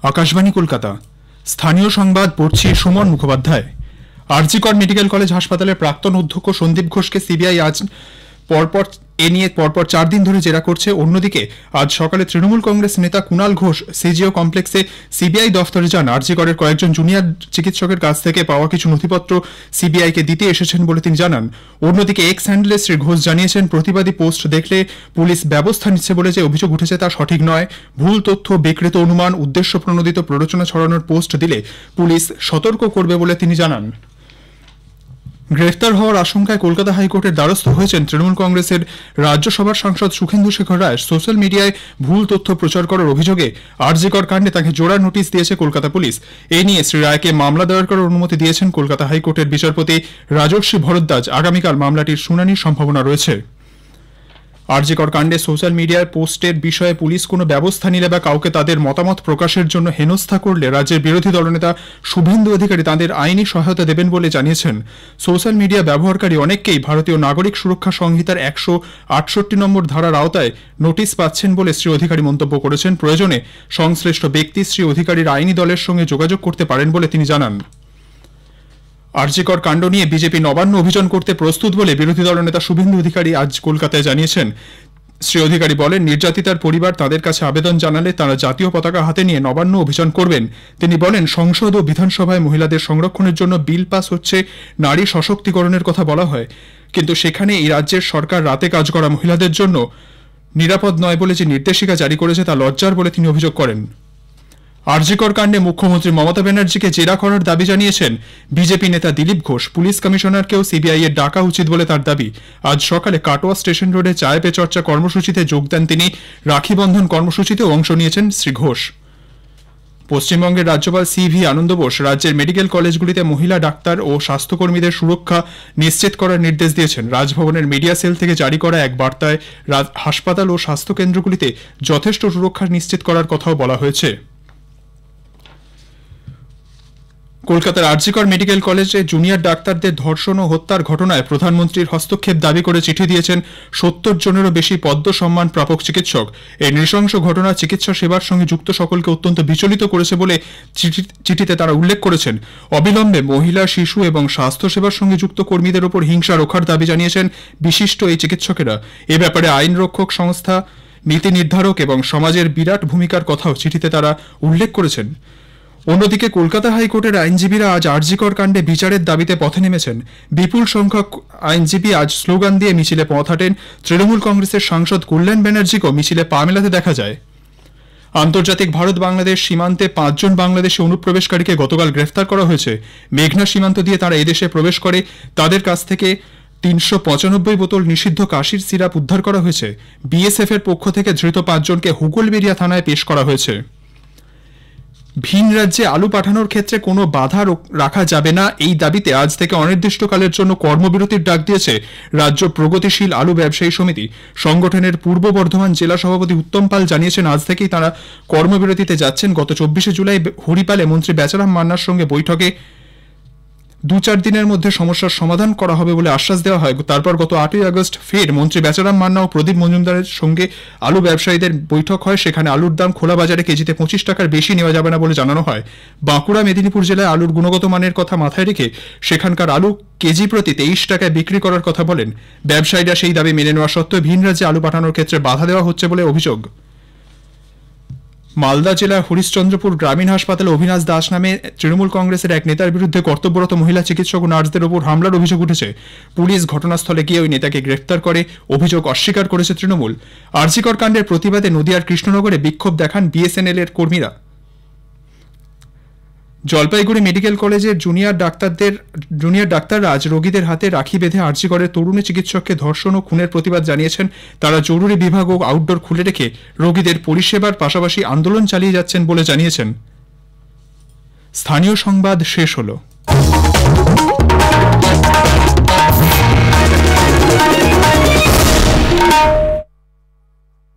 আকাশবাণী কলকাতা। স্থানীয় সংবাদ পড়ছি সুমন মুখোপাধ্যায়। আরজি কর মেডিকেল কলেজ হাসপাতালের প্রাক্তন অধ্যক্ষ সন্দীপ ঘোষকে সিবিআই আজ পরপর 4 দিন ধরে জেরা করছে। অন্যদিকে আজ সকালে তৃণমূল কংগ্রেস নেতা কুণাল ঘোষ সিজিও কমপ্লেক্সে সিবিআই দফতরে যান। আরজি করের কয়েকজন জুনিয়র চিকিৎসকের কাছ থেকে পাওয়া কিছু নথিপত্র সিবিআইকে দিতে এসেছেন বলে তিনি জানান। অন্যদিকে এক্স হ্যান্ডেলে শ্রী ঘোষ জানিয়েছেন, প্রতিবাদী পোস্ট দেখলে পুলিশ ব্যবস্থা নিচ্ছে বলে যে অভিযোগ উঠেছে তা সঠিক নয়। ভুল তথ্য, বিকৃত অনুমান, উদ্দেশ্য প্রণোদিত প্ররোচনা ছড়ানোর পোস্ট দিলে পুলিশ সতর্ক করবে বলে তিনি জানান। গ্রেফতার হওয়ার আশঙ্কায় কলকাতা হাইকোর্টের দ্বারস্থ হয়েছেন তৃণমূল কংগ্রেসের রাজ্যসভার সাংসদ সুখেন্দু শেখর রায়। সোশ্যাল মিডিয়ায় ভুল তথ্য প্রচার করার অভিযোগে আরজি কর কাণ্ডে তাকে জোড়া নোটিশ দিয়েছে কলকাতা পুলিশ। এ নিয়ে শ্রী রায়কে মামলা দায়ের করার অনুমতি দিয়েছেন কলকাতা হাইকোর্টের বিচারপতি রাজর্ষি ভরদ্বাজ। আগামীকাল মামলাটির শুনানির সম্ভাবনা রয়েছে। আরজি কর কাণ্ডে সোশ্যাল মিডিয়ায় পোস্টের বিষয়ে পুলিশ কোনো ব্যবস্থা নিলে বা কাউকে তাদের মতামত প্রকাশের জন্য হেনস্থা করলে রাজ্যের বিরোধী দলনেতা শুভেন্দু অধিকারী তাদের আইনি সহায়তা দেবেন বলে জানিয়েছেন। সোশ্যাল মিডিয়া ব্যবহারকারী অনেককেই ভারতীয় নাগরিক সুরক্ষা সংহিতার 168 নম্বর ধারার আওতায় নোটিশ পাচ্ছেন বলে শ্রী অধিকারী মন্তব্য করেছেন। প্রয়োজনে সংশ্লিষ্ট ব্যক্তি শ্রী অধিকারীর আইনি দলের সঙ্গে যোগাযোগ করতে পারেন বলে তিনি জানান। আরজি কর কাণ্ড নিয়ে বিজেপি নবান্ন অভিযান করতে প্রস্তুত বলে বিরোধী দলনেতা শুভেন্দু অধিকারী আজ কলকাতায় জানিয়েছেন। শ্রী অধিকারী বলেন, নির্যাতিতার পরিবার তাদের কাছে আবেদন জানালে তারা জাতীয় পতাকা হাতে নিয়ে নবান্ন অভিযান করবেন। তিনি বলেন, সংসদ ও বিধানসভায় মহিলাদের সংরক্ষণের জন্য বিল পাস হচ্ছে, নারী সশক্তিকরণের কথা বলা হয়, কিন্তু সেখানে এই রাজ্যের সরকার রাতে কাজ করা মহিলাদের জন্য নিরাপদ নয় বলে যে নির্দেশিকা জারি করেছে তা লজ্জার বলে তিনি অভিযোগ করেন। আরজি কর কাণ্ডে মুখ্যমন্ত্রী মমতা ব্যানার্জিকে জেরা করার দাবি জানিয়েছেন বিজেপি নেতা দিলীপ ঘোষ। পুলিশ কমিশনারকেও সিবিআই এর ডাকা উচিত বলে তার দাবি। আজ সকালে কাটোয়া স্টেশন রোডে চায় পে চর্চা কর্মসূচিতে যোগ দেন তিনি। রাখি বন্ধন কর্মসূচিতেও অংশ নিয়েছেন শ্রী ঘোষ। পশ্চিমবঙ্গের রাজ্যপাল সিভি আনন্দ বোস রাজ্যের মেডিকেল কলেজগুলিতে মহিলা ডাক্তার ও স্বাস্থ্যকর্মীদের সুরক্ষা নিশ্চিত করার নির্দেশ দিয়েছেন। রাজভবনের মিডিয়া সেল থেকে জারি করা এক বার্তায় হাসপাতাল ও স্বাস্থ্যকেন্দ্রগুলিতে যথেষ্ট সুরক্ষা নিশ্চিত করার কথাও বলা হয়েছে। কলকাতার আরজি কর মেডিকেল কলেজে জুনিয়র ডাক্তারদের ধর্ষণ ও হত্যার ঘটনায় প্রধানমন্ত্রীর হস্তক্ষেপ দাবি করে চিঠি দিয়েছেন 70 জনেরও বেশি পদ্ম সম্মান প্রাপক চিকিৎসক। এই নৃশংস ঘটনা চিকিৎসা সেবার সঙ্গে যুক্ত সকলকে অত্যন্ত বিচলিত করেছে বলে চিঠিতে তারা উল্লেখ করেছেন। অবিলম্বে মহিলা, শিশু এবং স্বাস্থ্যসেবার সঙ্গে যুক্ত কর্মীদের উপর হিংসা রোখার দাবি জানিয়েছেন বিশিষ্ট এই চিকিৎসকেরা। এ ব্যাপারে আইন রক্ষক সংস্থা, নীতি নির্ধারক এবং সমাজের বিরাট ভূমিকার কথাও চিঠিতে তারা উল্লেখ করেছেন। অন্যদিকে কলকাতা হাইকোর্টের আইনজীবীরা আজ আরজি কর কাণ্ডে বিচারের দাবিতে পথে নেমেছেন। বিপুল সংখ্যক আইনজীবী আজ স্লোগান দিয়ে মিছিলে পথ হাঁটেন। তৃণমূল কংগ্রেসের সাংসদ কল্যাণ ব্যানার্জিকেও মিছিলে পা মেলাতে দেখা যায়। আন্তর্জাতিক ভারত বাংলাদেশ সীমান্তে 5 জন বাংলাদেশি অনুপ্রবেশকারীকে গতকাল গ্রেফতার করা হয়েছে। মেঘনা সীমান্ত দিয়ে তারা এদেশে প্রবেশ করে। তাদের কাছ থেকে 395 বোতল নিষিদ্ধ কাশির সিরাপ উদ্ধার করা হয়েছে। বিএসএফ এর পক্ষ থেকে ধৃত 5 জনকে হুগলবেড়িয়া থানায় পেশ করা হয়েছে। ভিন রাজ্যে আলু পাঠানোর ক্ষেত্রে কোনো বাধা রাখা যাবে না, এই দাবিতে আজ থেকে অনির্দিষ্টকালের জন্য কর্মবিরতির ডাক দিয়েছে রাজ্য প্রগতিশীল আলু ব্যবসায়ী সমিতি। সংগঠনের পূর্ব বর্ধমান জেলা সভাপতি উত্তম পাল জানিয়েছেন, আজ থেকেই তারা কর্মবিরতিতে যাচ্ছেন। গত 24শে জুলাই হরিপালে মন্ত্রী বেচারাম মান্নার সঙ্গে বৈঠকে 2-4 দিনের মধ্যে সমস্যার সমাধান করা হবে বলে আশ্বাস দেওয়া হয়। তারপর গত 8ই আগস্ট ফের মন্ত্রী বেচারাম মান্না ও প্রদীপ মজুমদারের সঙ্গে আলু ব্যবসায়ীদের বৈঠক হয়। সেখানে আলুর দাম খোলা বাজারে কেজিতে 25 টাকার বেশি নেওয়া যাবে না বলে জানানো হয়। বাঁকুড়া, মেদিনীপুর জেলায় আলুর গুণগত মানের কথা মাথায় রেখে সেখানকার আলু কেজি প্রতি 23 টাকায় বিক্রি করার কথা বলেন ব্যবসায়ীরা। সেই দাবি মেনে নেওয়া সত্ত্বেও ভিন রাজ্যে আলু পাঠানোর ক্ষেত্রে বাধা দেওয়া হচ্ছে বলে অভিযোগ। মালদা জেলার হরিশ্চন্দ্রপুর গ্রামীণ হাসপাতালে অভিনাশ দাস নামে তৃণমূল কংগ্রেসের এক নেতার বিরুদ্ধে কর্তব্যরত মহিলা চিকিৎসক ও নার্সদের উপর হামলার অভিযোগ উঠেছে। পুলিশ ঘটনাস্থলে গিয়ে ওই নেতাকে গ্রেফতার করে। অভিযোগ অস্বীকার করেছে তৃণমূল। আরজি কর কাণ্ডের প্রতিবাদে নদিয়ার কৃষ্ণনগরে বিক্ষোভ দেখান বিএসএনএল এর কর্মীরা। জলপাইগুড়ি মেডিকেল কলেজের জুনিয়র ডাক্তাররা আজ রোগীদের হাতে রাখি বেঁধে আরজি করের তরুণী চিকিৎসককে ধর্ষণ ও খুনের প্রতিবাদ জানিয়েছেন। তারা জরুরি বিভাগ ও আউটডোর খুলে রেখে রোগীদের পরিষেবার পাশাপাশি আন্দোলন চালিয়ে যাচ্ছেন বলে জানিয়েছেন। স্থানীয় সংবাদ শেষ হলো।